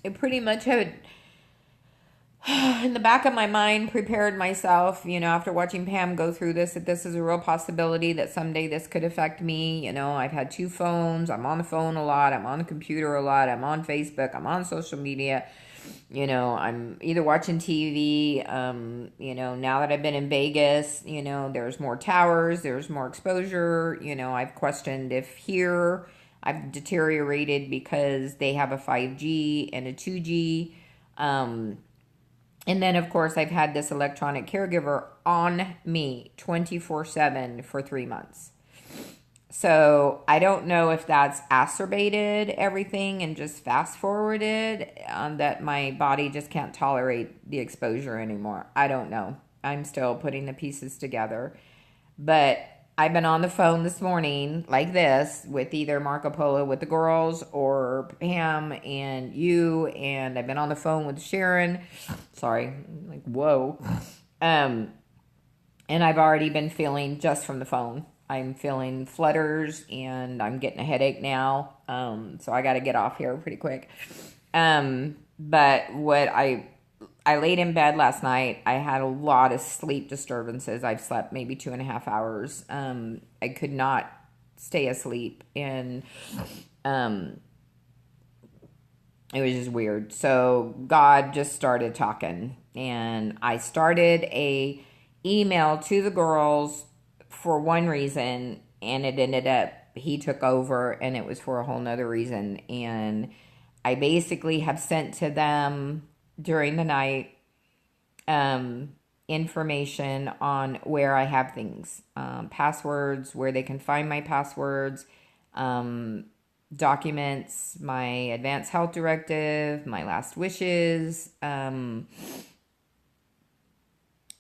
I pretty much had in the back of my mind prepared myself, after watching Pam go through this, that this is a real possibility that someday this could affect me. I've had two phones. I'm on the phone a lot. I'm on the computer a lot. I'm on Facebook. I'm on social media. I'm either watching TV. Now that I've been in Vegas, there's more towers, there's more exposure. I've questioned if here I've deteriorated because they have a 5G and a 2G. And then, of course, I've had this electronic caregiver on me 24/7 for 3 months. So I don't know if that's acerbated everything and just fast forwarded, that my body just can't tolerate the exposure anymore. I don't know. I'm still putting the pieces together. But I've been on the phone this morning like this with either Marco Polo with the girls or Pam and you, and I've been on the phone with Sharon. Sorry, like whoa. And I've already been feeling just from the phone. I'm feeling flutters and I'm getting a headache now. So I got to get off here pretty quick. But what I laid in bed last night. I had a lot of sleep disturbances. I've slept maybe 2.5 hours. I could not stay asleep, and it was just weird. So God just started talking, and I started a email to the girls for one reason, and it ended up he took over, and it was for a whole nother reason. And I basically have sent to them during the night information on where I have things, passwords, where they can find my passwords, documents, my advanced health directive, my last wishes, and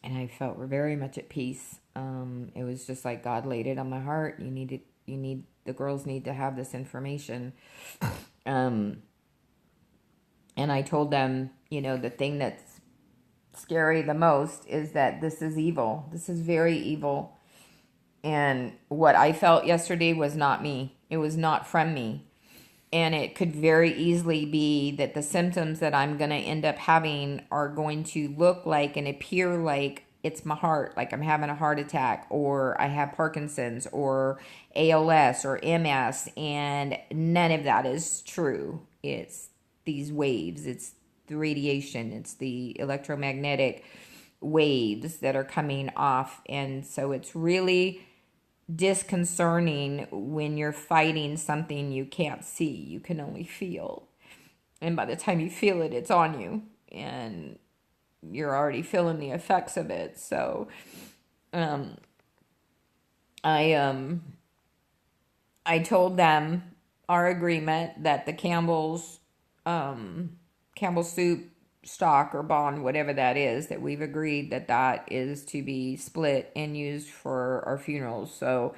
I felt very much at peace. It was just like God laid it on my heart. The girls need to have this information. And I told them, the thing that's scary the most is that this is evil. This is very evil. And what I felt yesterday was not me. It was not from me. And it could very easily be that the symptoms that I'm going to end up having are going to look like and appear like it's my heart, like I'm having a heart attack, or I have Parkinson's, or ALS, or MS, and none of that is true. It's these waves, it's the radiation, it's the electromagnetic waves that are coming off. And so it's really disconcerting when you're fighting something you can't see, you can only feel. And by the time you feel it, it's on you. And you're already feeling the effects of it. So I I told them our agreement that the Campbell soup stock or bond, whatever that is, that we've agreed that that is to be split and used for our funerals. So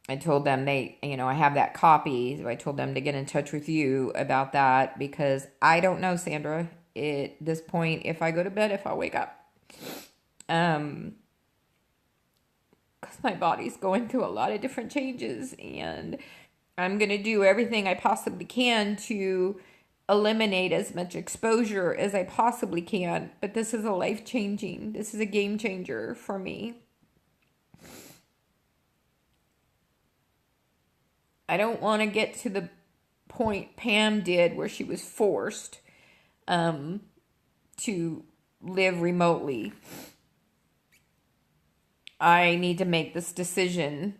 I told them I have that copy. So I told them to get in touch with you about that, because I don't know, Sandra, at this point, if I go to bed, if I'll wake up. Because my body's going through a lot of different changes, and I'm going to do everything I possibly can to eliminate as much exposure as I possibly can. But this is this is a game changer for me. I don't want to get to the point Pam did where she was forced to live remotely. I need to make this decision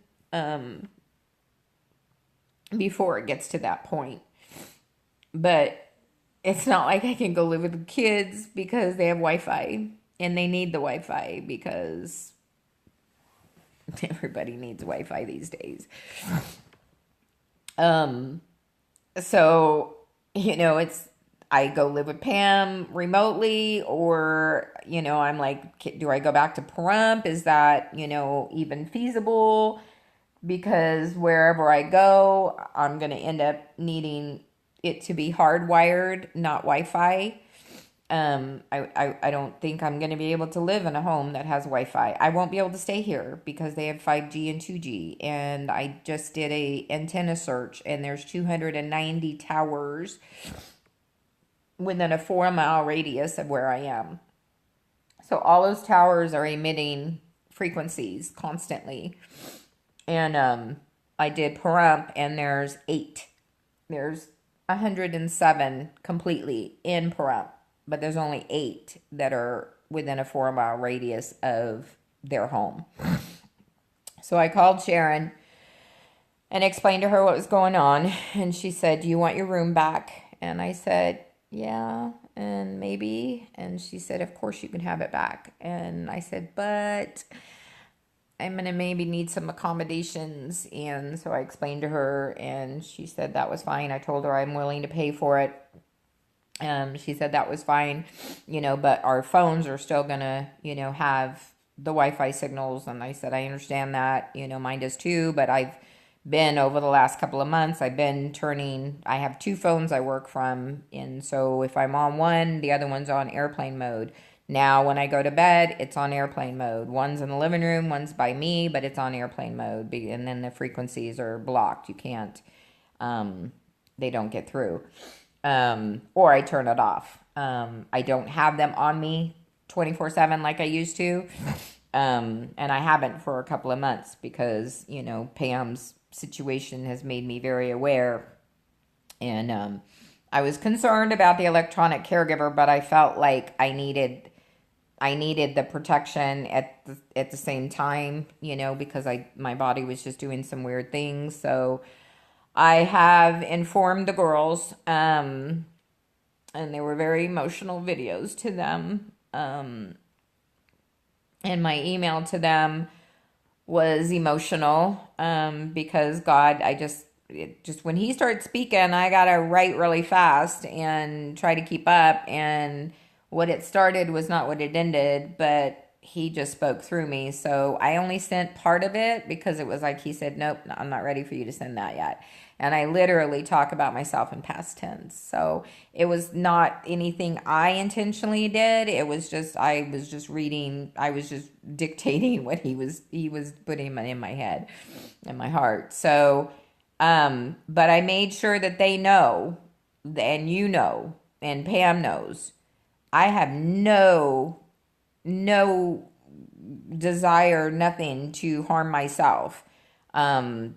before it gets to that point. But it's not like I can go live with the kids because they have Wi-Fi, and they need the Wi-Fi because everybody needs Wi-Fi these days. So, it's I go live with Pam remotely, or, I'm like, do I go back to Pahrump? Is that, even feasible? Because wherever I go, I'm going to end up needing it to be hardwired, not Wi-Fi. I don't think I'm going to be able to live in a home that has Wi-Fi. I won't be able to stay here because they have 5G and 2G. And I just did a antenna search, and there's 290 towers within a 4-mile radius of where I am. So all those towers are emitting frequencies constantly. And I did Pahrump, and there's 8. There's 107 completely in Pahrump, but there's only 8 that are within a 4-mile radius of their home. So I called Sharon and explained to her what was going on. And she said, "Do you want your room back?" And I said, "Yeah, and maybe." And she said, "Of course you can have it back." And I said, "But I'm going to maybe need some accommodations." And so I explained to her, and she said that was fine. I told her I'm willing to pay for it. She said that was fine, but our phones are still going to, have the Wi-Fi signals. And I said, I understand that, mine does too, but I've been over the last couple of months, I have 2 phones I work from. And so if I'm on one, the other one's on airplane mode. Now, when I go to bed, it's on airplane mode. One's in the living room, one's by me, but it's on airplane mode. And then the frequencies are blocked. You can't, they don't get through. Or I turn it off. I don't have them on me 24/7 like I used to. And I haven't for a couple of months because, Pam's situation has made me very aware. And I was concerned about the electronic caregiver, but I felt like I needed the protection at the same time, because my body was just doing some weird things. So I have informed the girls, and they were very emotional videos to them. And my email to them was emotional, because God, just when he started speaking, I got to write really fast and try to keep up. And what it started was not what it ended, but he just spoke through me. So I only sent part of it because it was like he said, "Nope, I'm not ready for you to send that yet." And I literally talk about myself in past tense. So it was not anything I intentionally did. It was just, I was just dictating what he was putting in my head, in my heart. So, but I made sure that they know, and and Pam knows, I have no desire, nothing to harm myself. I'm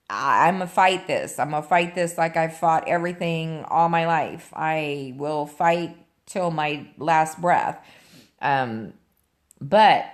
gonna fight this. I'm gonna fight this like I've fought everything all my life. I will fight till my last breath. But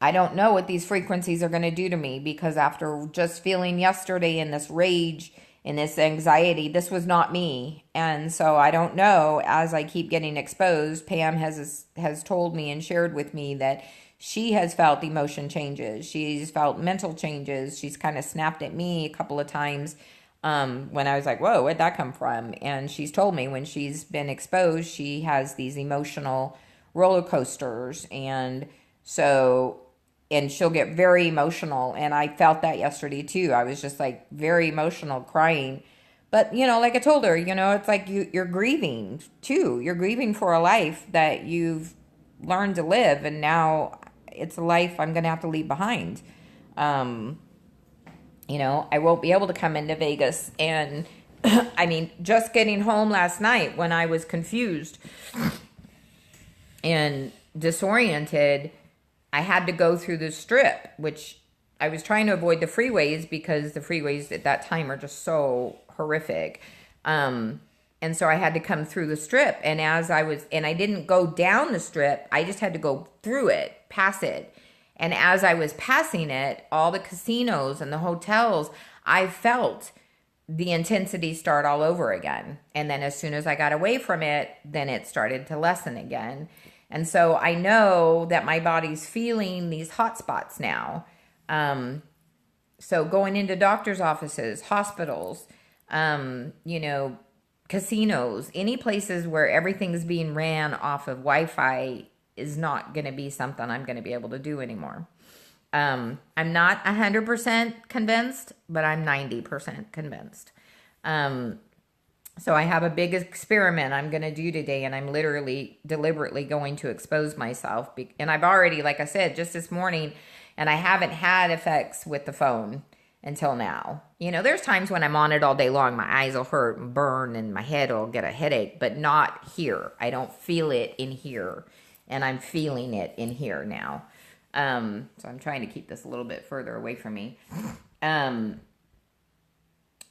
I don't know what these frequencies are going to do to me, because after just feeling yesterday in this rage, in this anxiety, this was not me. And so I don't know, as I keep getting exposed, Pam has told me and shared with me that she has felt emotion changes. She's felt mental changes. She's kind of snapped at me a couple of times when I was like, whoa, where'd that come from? And she's told me when she's been exposed, she has these emotional roller coasters. And she'll get very emotional. And I felt that yesterday too. I was just like very emotional, crying. But, like I told her, it's like you're grieving too. You're grieving for a life that you've learned to live. And now it's a life I'm going to have to leave behind. I won't be able to come into Vegas. And I mean, just getting home last night when I was confused and disoriented, I had to go through the strip, which I was trying to avoid the freeways because the freeways at that time are just so horrific. And so I had to come through the strip. And I didn't go down the strip. I just had to go through it, pass it. And as I was passing it, all the casinos and the hotels, I felt the intensity start all over again. And then as soon as I got away from it, then it started to lessen again. And so I know that my body's feeling these hot spots now. So going into doctor's offices, hospitals, casinos, any places where everything's being ran off of Wi-Fi is not going to be something I'm going to be able to do anymore. I'm not 100% convinced, but I'm 90% convinced. So I have a big experiment I'm going to do today, and I'm deliberately going to expose myself. And I've already, like I said, just this morning, and I haven't had effects with the phone. until now. You know, there's times when I'm on it all day long, my eyes will hurt and burn and my head will get a headache, but not here. I don't feel it in here, and I'm feeling it in here now. So I'm trying to keep this a little bit further away from me.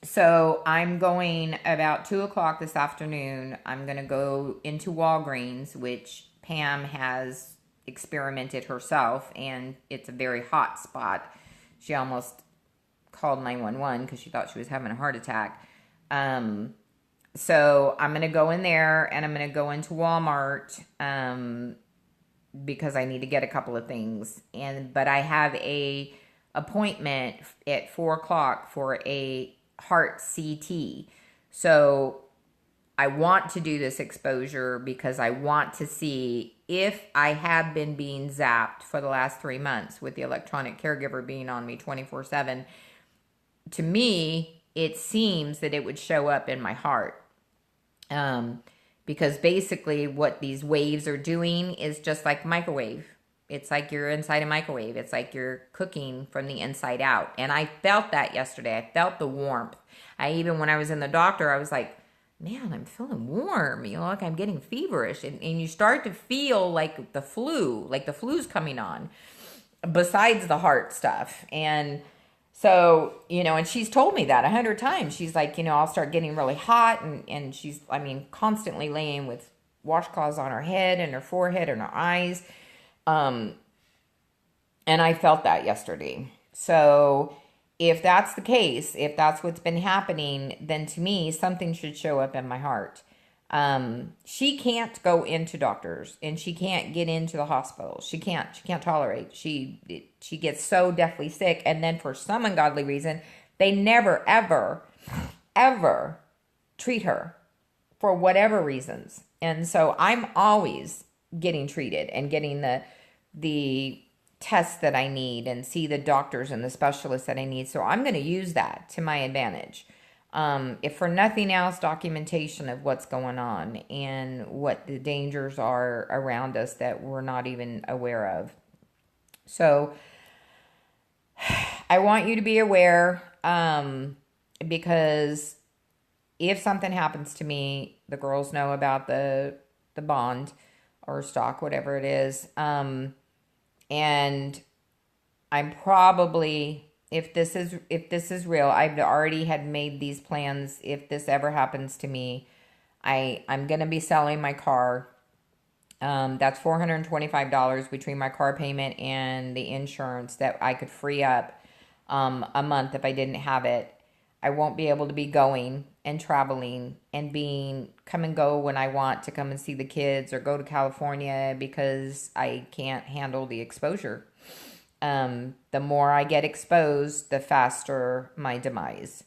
So I'm going about 2 o'clock this afternoon. I'm going to go into Walgreens, which Pam has experimented herself, and it's a very hot spot. She almost called 911 because she thought she was having a heart attack. So I'm going to go in there, and I'm going to go into Walmart because I need to get a couple of things. But I have a appointment at 4 o'clock for a heart CT. So I want to do this exposure because I want to see if I have been being zapped for the last 3 months with the electronic caregiver being on me 24/7. To me, it seems that it would show up in my heart. Because basically what these waves are doing is just like microwave. It's like you're inside a microwave. It's like you're cooking from the inside out. And I felt that yesterday. I felt the warmth. When I was in the doctor, I was like, man, I'm feeling warm. You know, like I'm getting feverish. And you start to feel like the flu's coming on, besides the heart stuff. And so, you know, and she's told me that 100 times. She's like, you know, I'll start getting really hot. And she's, constantly laying with washcloths on her head and her forehead and her eyes. And I felt that yesterday. So if that's the case, if that's what's been happening, then to me, something should show up in my heart. She can't go into doctors, and she can't get into the hospital. She can't tolerate. She gets so deathly sick. And then for some ungodly reason, they never, ever, ever treat her for whatever reasons. And so I'm always getting treated and getting the tests that I need and see the doctors and the specialists that I need. So I'm going to use that to my advantage. If for nothing else, documentation of what's going on and what the dangers are around us that we're not even aware of. So I want you to be aware, because if something happens to me, the girls know about the bond or stock, whatever it is. And I'm probably, if this is real, I've already had made these plans. If this ever happens to me, I'm going to be selling my car. That's $425 between my car payment and the insurance that I could free up a month if I didn't have it. I won't be able to be going and traveling and come and go when I want to come and see the kids or go to California because I can't handle the exposure. The more I get exposed, the faster my demise.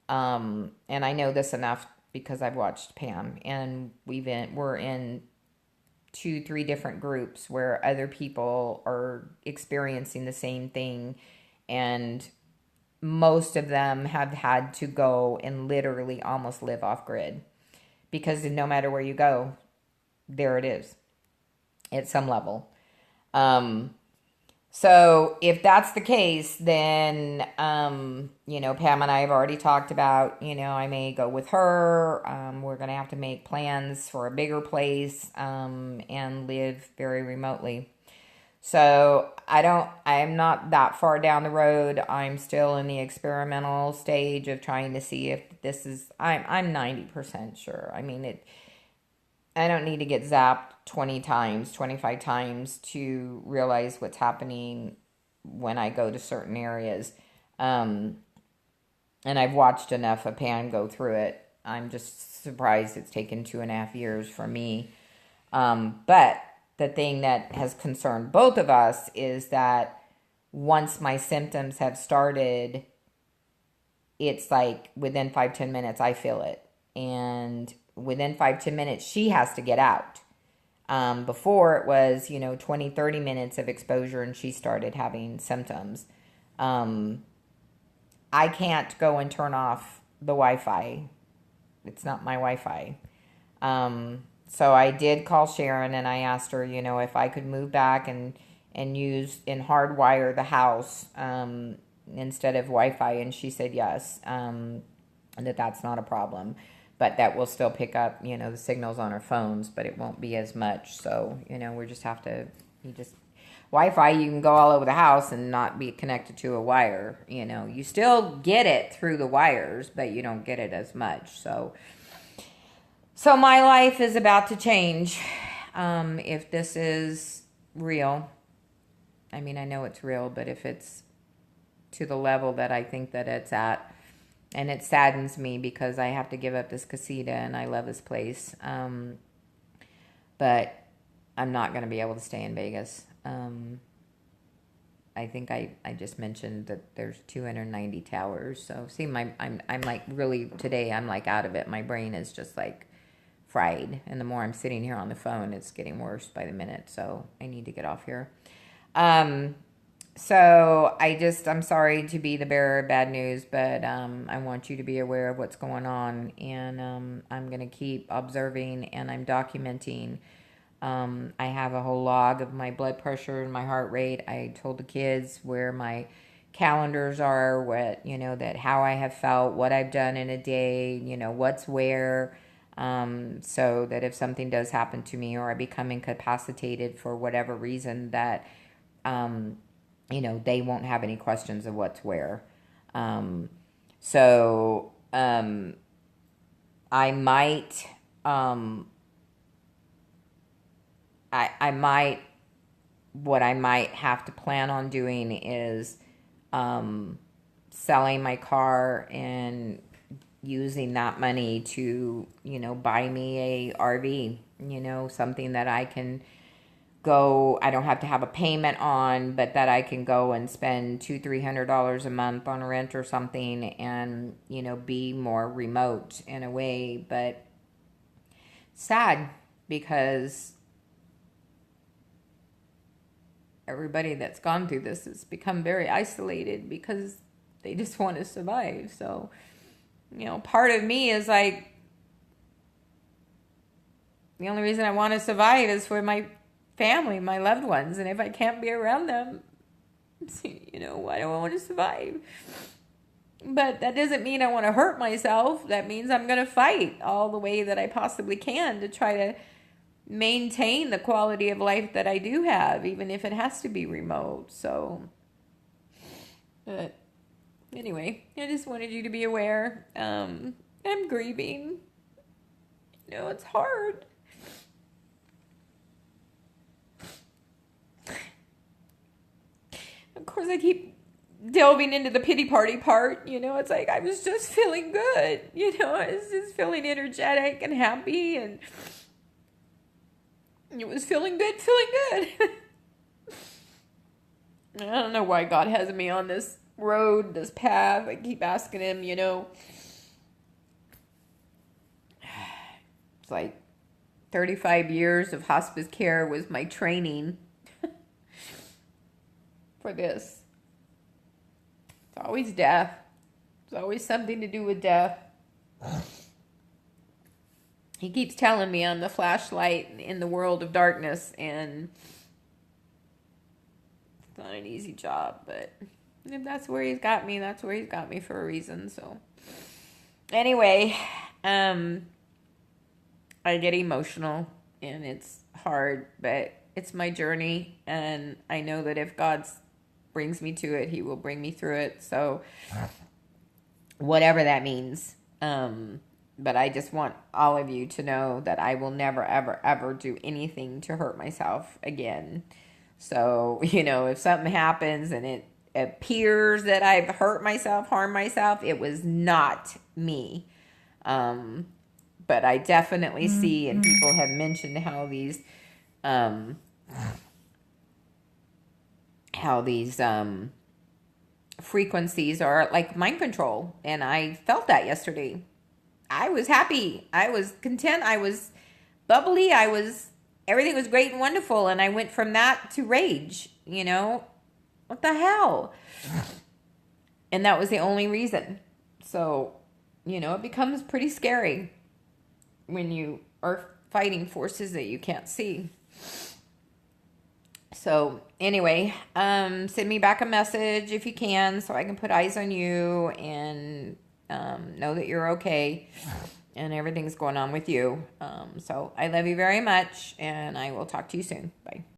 And I know this enough because I've watched Pam, and we're in 2-3 different groups where other people are experiencing the same thing, and most of them have had to go and literally almost live off grid because no matter where you go, there it is at some level. So if that's the case, then, you know, Pam and I have already talked about, you know, I may go with her. We're going to have to make plans for a bigger place, and live very remotely. So I'm not that far down the road. I'm still in the experimental stage of trying to see if this is, I'm 90% sure. I don't need to get zapped 20 times, 25 times to realize what's happening when I go to certain areas. And I've watched enough of Pam go through it. I'm just surprised it's taken 2.5 years for me. But the thing that has concerned both of us is that once my symptoms have started, it's like within 5-10 minutes, I feel it. And within 5-10 minutes, she has to get out. Before it was, 20-30 minutes of exposure and she started having symptoms. I can't go and turn off the Wi-Fi. It's not my Wi-Fi. So I did call Sharon and I asked her, if I could move back and use and hardwire the house, instead of Wi-Fi, and she said yes, and that's not a problem, but that will still pick up, the signals on our phones, but it won't be as much. So, we just have to, Wi-Fi, you can go all over the house and not be connected to a wire. You still get it through the wires, but you don't get it as much. So my life is about to change. If this is real, I mean, I know it's real, but if it's to the level that I think that it's at, and it saddens me because I have to give up this casita and I love this place. But I'm not going to be able to stay in Vegas. I think I just mentioned that there's 290 towers. So see, I'm like really today I'm like out of it. My brain is just like fried, and the more I'm sitting here on the phone, it's getting worse by the minute. So I need to get off here. So I'm sorry to be the bearer of bad news, but I want you to be aware of what's going on, and I'm going to keep observing, and I'm documenting. I have a whole log of my blood pressure and my heart rate. I told the kids where my calendars are, that how I have felt, what I've done in a day, what's where, so that if something does happen to me or I become incapacitated for whatever reason, that they won't have any questions of what's where. I might, what I might have to plan on doing is selling my car and using that money to, buy me a RV, something that I can go, I don't have to have a payment on, but that I can go and spend $200-300 a month on rent or something, and be more remote in a way. But sad, because everybody that's gone through this has become very isolated because they just want to survive. So part of me is like, the only reason I want to survive is for my family, my loved ones. And if I can't be around them, why do I want to survive? But that doesn't mean I want to hurt myself. That means I'm going to fight all the way that I possibly can to try to maintain the quality of life that I do have, even if it has to be remote. So, but anyway, I just wanted you to be aware. I'm grieving. It's hard. Of course, I keep delving into the pity party part. It's like I was just feeling good. I was just feeling energetic and happy, and it was feeling good. I don't know why God has me on this road, this path. I keep asking him, it's like 35 years of hospice care was my training for this. It's always death. It's always something to do with death. He keeps telling me I'm the flashlight in the world of darkness, and it's not an easy job, but if that's where he's got me, that's where he's got me for a reason. So anyway, I get emotional, and it's hard, but it's my journey, and I know that if God brings me to it, he will bring me through it. So whatever that means. But I just want all of you to know that I will never, ever, ever do anything to hurt myself again. So, if something happens and it appears that I've hurt myself, harmed myself, it was not me. But I definitely see, and people have mentioned how these frequencies are like mind control. And I felt that yesterday. I was happy. I was content. I was bubbly. Everything was great and wonderful. And I went from that to rage, what the hell? And that was the only reason. So, it becomes pretty scary when you are fighting forces that you can't see. So anyway, send me back a message if you can, so I can put eyes on you and know that you're okay and everything's going on with you. So I love you very much, and I will talk to you soon. Bye.